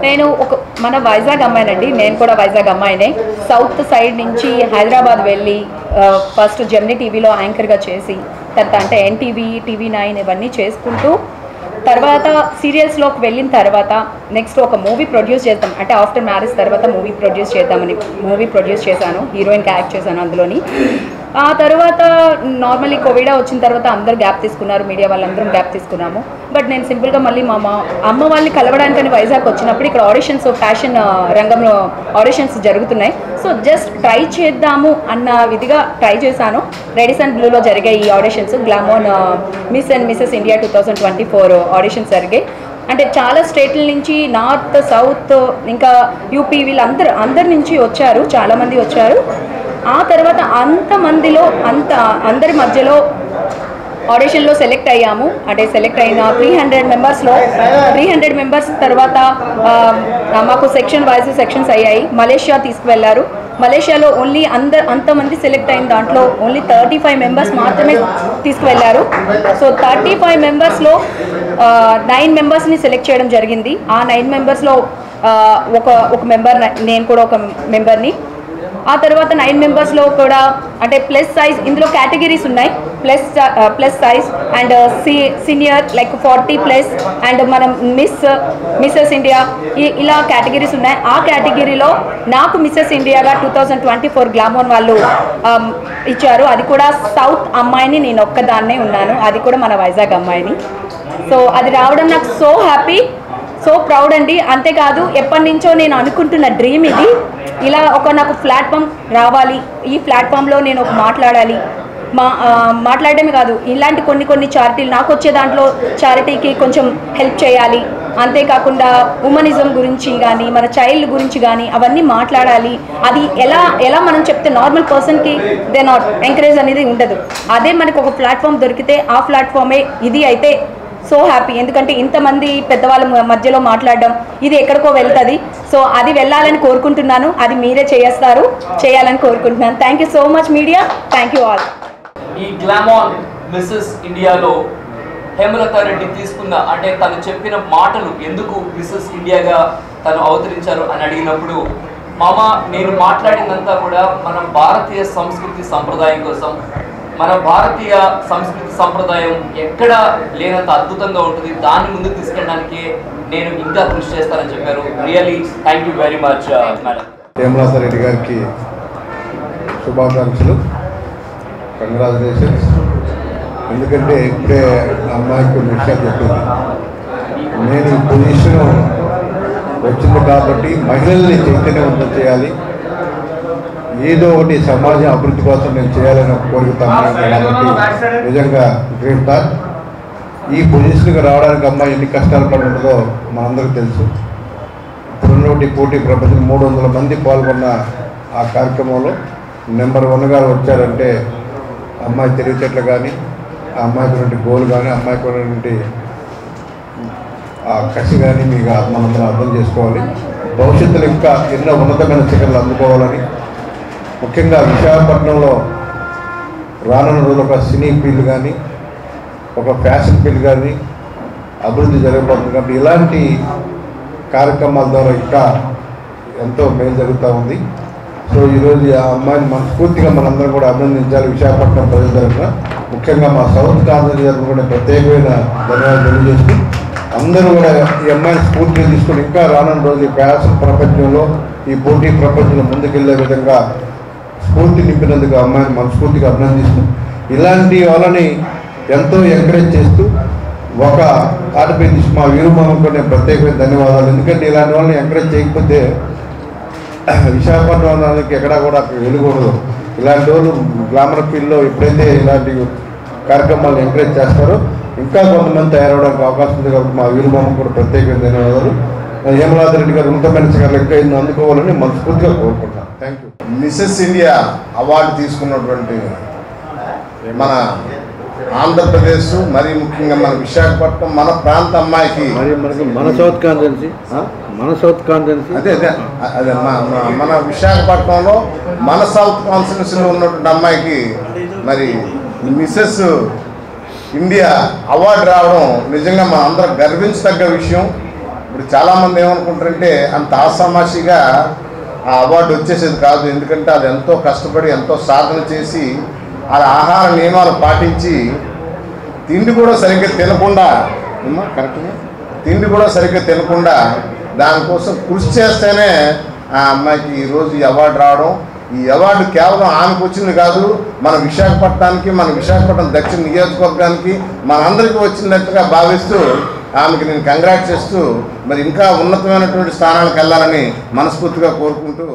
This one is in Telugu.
నేను మన వైజాగ్ అమ్మాయినండి. నేను కూడా వైజాగ్ అమ్మాయినే. సౌత్ సైడ్ నుంచి హైదరాబాద్ వెళ్ళి ఫస్ట్ జెమినీ టీవీలో యాంకర్గా చేసి తర్వాత అంటే ఎన్టీవీ, టీవీ9 ఇవన్నీ చేసుకుంటూ తర్వాత సీరియల్స్లోకి వెళ్ళిన తర్వాత నెక్స్ట్ ఒక మూవీ ప్రొడ్యూస్ చేద్దాం అంటే ఆఫ్టర్ మ్యారేజ్ తర్వాత మూవీ ప్రొడ్యూస్ చేశాను. హీరోయిన్గా యాక్ట్ చేశాను అందులోని. ఆ తర్వాత నార్మల్లీ కోవిడ్ వచ్చిన తర్వాత అందరూ గ్యాప్ తీసుకున్నారు, మీడియా వాళ్ళందరం గ్యాప్ తీసుకున్నాము. బట్ నేను సింపుల్గా మళ్ళీ మా అమ్మ వాళ్ళని కలవడానికని వైజాగ్ వచ్చినప్పుడు ఇక్కడ ఆడిషన్స్, ఫ్యాషన్ రంగంలో ఆడిషన్స్ జరుగుతున్నాయి. సో జస్ట్ ట్రై చేద్దాము అన్న విధిగా ట్రై చేశాను. రెడీస్ అండ్ బ్లూలో జరిగాయి ఈ ఆడిషన్స్. గ్లామోన్ miss and mrs India 2024 auditions జరిగాయి. అంటే చాలా స్టేట్ల నుంచి, నార్త్, సౌత్, ఇంకా యూపీ అందరి నుంచి వచ్చారు, చాలామంది వచ్చారు. ఆ తర్వాత అందరి మధ్యలో ఆడిషన్లో సెలెక్ట్ అయ్యాము. అంటే సెలెక్ట్ అయిన 300 మెంబర్స్ తర్వాత మాకు సెక్షన్ వైజ్ సెక్షన్స్ అయ్యాయి. మలేషియా తీసుకువెళ్ళారు. మలేషియాలో ఓన్లీ అంతమంది సెలెక్ట్ అయిన దాంట్లో ఓన్లీ 35 మెంబర్స్ మాత్రమే తీసుకువెళ్ళారు. సో 35 మెంబర్స్లో 9 మెంబర్స్ని సెలెక్ట్ చేయడం జరిగింది. ఆ 9 మెంబర్స్లో ఒక మెంబర్, నేను కూడా ఒక మెంబర్ని. ఆ తర్వాత 9 మెంబర్స్లో కూడా అంటే ప్లస్ సైజ్, ఇందులో కేటగిరీస్ ఉన్నాయి. Plus size and senior like 40+ and మనం మిస్సెస్ ఇండియా ఇలా కేటగిరీస్ ఉన్నాయి. ఆ కేటగిరీలో నాకు మిస్సెస్ ఇండియాగా 2024 గ్లామోన్ వాళ్ళు ఇచ్చారు. అది కూడా సౌత్ అమ్మాయిని నేను ఒక్కదాన్నే ఉన్నాను, అది కూడా మన వైజాగ్ అమ్మాయిని. సో అది రావడం నాకు సో హ్యాపీ, సో ప్రౌడ్ అండి. అంతేకాదు ఎప్పటి నుంచో నేను అనుకుంటున్న డ్రీమ్ ఇది. ఇలా నాకు ప్లాట్ఫామ్ రావాలి, ఈ ప్లాట్ఫామ్లో నేను మాట్లాడాలి. మాట్లాడడమే కాదు, ఇలాంటి కొన్ని చారిటీలు నాకు వచ్చే దాంట్లో చారిటీకి కొంచెం హెల్ప్ చేయాలి. అంతేకాకుండా ఉమెనిజం గురించి కానీ, మన చైల్డ్ గురించి కానీ అవన్నీ మాట్లాడాలి. అది ఎలా మనం చెప్తే నార్మల్ పర్సన్కి దే నాట్ ఎంకరేజ్ అనేది ఉండదు. అదే మనకు ఒక ప్లాట్ఫామ్ దొరికితే ఆ ప్లాట్ఫామే ఇది అయితే సో హ్యాపీ. ఎందుకంటే ఇంతమంది పెద్దవాళ్ళ మధ్యలో మాట్లాడడం ఇది ఎక్కడికో వెళ్తుంది. సో అది వెళ్ళాలని కోరుకుంటున్నాను, అది మీరే చేయాలని కోరుకుంటున్నాను. Thank you so much media, thank you all. ఈ గ్లామోన్ మిస్సెస్ ఇండియాలో హేమలత రెడ్డి తీసుకున్న అంటే తను చెప్పిన మాటలు ఎందుకు మిస్సెస్ ఇండియాగా తను అవతరించారు అని అడిగినప్పుడు, మామ నేను మాట్లాడిందంతా కూడా మన భారతీయ సంస్కృతి సంప్రదాయం కోసం, మన భారతీయ సంస్కృతి సంప్రదాయం ఎక్కడ లేనంత అద్భుతంగా ఉంటుంది, దాన్ని ముందుకు తీసుకెళ్ళడానికి నేను ఇంకా కృషి చేస్తానని చెప్పారు. Really thank you very much madam. Hemalatha Reddy గారికి శుభాకాంక్షలు, కంగ్రాచులేషన్స్. ఎందుకంటే ఇప్పుడే అమ్మాయికి కొన్ని విషయాలు చెప్పింది. నేను ఈ పొజిషన్ వచ్చింది కాబట్టి మహిళల్ని చైతన్యవంతం చేయాలి, ఏదో ఒకటి సమాజం అభివృద్ధి కోసం నేను చేయాలని కోరుకుతాను కాబట్టి నిజంగా గ్రేట్ థాట్. ఈ పొజిషన్కి రావడానికి అమ్మాయి ఎన్ని కష్టాలు పడి ఉంటుందో మనందరికీ తెలుసు. ఇప్పుడున్నటువంటి పోటీ ప్రపంచం 300 మంది పాల్గొన్న ఆ కార్యక్రమంలో నెంబర్ 1గా వచ్చారంటే అమ్మాయి తెలివితేటలు కానీ, ఆ అమ్మాయికి ఉన్నటువంటి గోల్ కానీ, అమ్మాయికి ఉన్నటువంటి ఆ కసి కానీ మీకు మనందరం అర్థం చేసుకోవాలి. భవిష్యత్తులో ఇంకా ఎన్నో ఉన్నతమైన శిఖరాలు అందుకోవాలని, ముఖ్యంగా విశాఖపట్నంలో రానున్న రోజులు ఒక సినీ ఫీల్డ్ కానీ, ఒక ఫ్యాషన్ ఫీల్డ్ కానీ అభివృద్ధి జరగబోతుంది. కాబట్టి ఇలాంటి కార్యక్రమాల ద్వారా ఇంకా ఎంతో మేలు జరుగుతూ ఉంది. సో ఈరోజు ఆ అమ్మాయిని మనస్ఫూర్తిగా మనందరం కూడా అభినందించాలి. విశాఖపట్నం ప్రజల తరఫున, ముఖ్యంగా మా సౌత్ కాన్ఫరెన్స్ తరఫున కూడా ప్రత్యేకమైన ధన్యవాదాలు తెలియజేస్తూ, అందరూ కూడా ఈ అమ్మాయిని స్ఫూర్తిగా తీసుకొని ఇంకా రానున్న రోజు ఈ ఫ్యాషన్ ప్రపంచంలో, ఈ పోటీ ప్రపంచంలో ముందుకెళ్లే విధంగా స్ఫూర్తి నింపినందుకు అమ్మాయిని మనస్ఫూర్తిగా అభినందిస్తూ, ఇలాంటి వాళ్ళని ఎంతో ఎంకరేజ్ చేస్తూ ఒక ఆటపై తీసి మా వీరుమామకు నేను ప్రత్యేకమైన ధన్యవాదాలు. ఎందుకంటే ఇలాంటి వాళ్ళని ఎంకరేజ్ చేయకపోతే విశాఖపట్నానికి ఎక్కడా కూడా వెళ్ళకూడదు. ఇలాంటి వాళ్ళు గ్లామర్ ఫీల్డ్లో ఎప్పుడైతే ఇలాంటి కార్యక్రమాలను ఎంకరేజ్ చేస్తారో ఇంకా కొంతమంది తయారవడానికి అవకాశం ఉంది. కాబట్టి మా వీరుమామకు కూడా ప్రత్యేకమైన ధన్యవాదాలు. హేమలత రెడ్డి గారు ఉన్నతమైన శిఖరాలు ఇంకా అందుకోవాలని మనస్ఫూర్తిగా కోరుకుంటున్నాను. Thank you. Mrs India award తీసుకున్నటువంటి మన ఆంధ్రప్రదేశ్, మరి ముఖ్యంగా మన విశాఖపట్నం, మన ప్రాంత అమ్మాయికి, మన సౌత్ కాన్స్టిట్యున్సీ అదే మన విశాఖపట్నంలో మన సౌత్ కాన్స్టిట్యున్సీలో ఉన్నటువంటి అమ్మాయికి మరి మిసెస్ ఇండియా అవార్డు రావడం నిజంగా మన అందరం గర్వించదగ్గ విషయం. ఇప్పుడు చాలామంది ఏమనుకుంటారంటే అంత ఆసామాషిగా ఆ అవార్డు వచ్చేసేది కాదు. ఎందుకంటే అది ఎంతో కష్టపడి ఎంతో సాధన చేసి ఆ ఆహార నియమాలు పాటించి తిండి కూడా సరిగ్గా తినకుండా కరెక్ట్గా తిండి కూడా సరిగ్గా తినకుండా దానికోసం కృషి చేస్తేనే ఆ అమ్మాయికి ఈరోజు ఈ అవార్డు రావడం. ఈ అవార్డు కేవలం ఆమెకు వచ్చింది కాదు, మన విశాఖపట్నానికి, మన విశాఖపట్నం దక్షిణ నియోజకవర్గానికి మనందరికీ వచ్చినట్టుగా భావిస్తూ ఆమెకి నేను కంగ్రాట్ చేస్తూ మరి ఇంకా ఉన్నతమైనటువంటి స్థానాలకు వెళ్ళాలని మనస్ఫూర్తిగా కోరుకుంటూ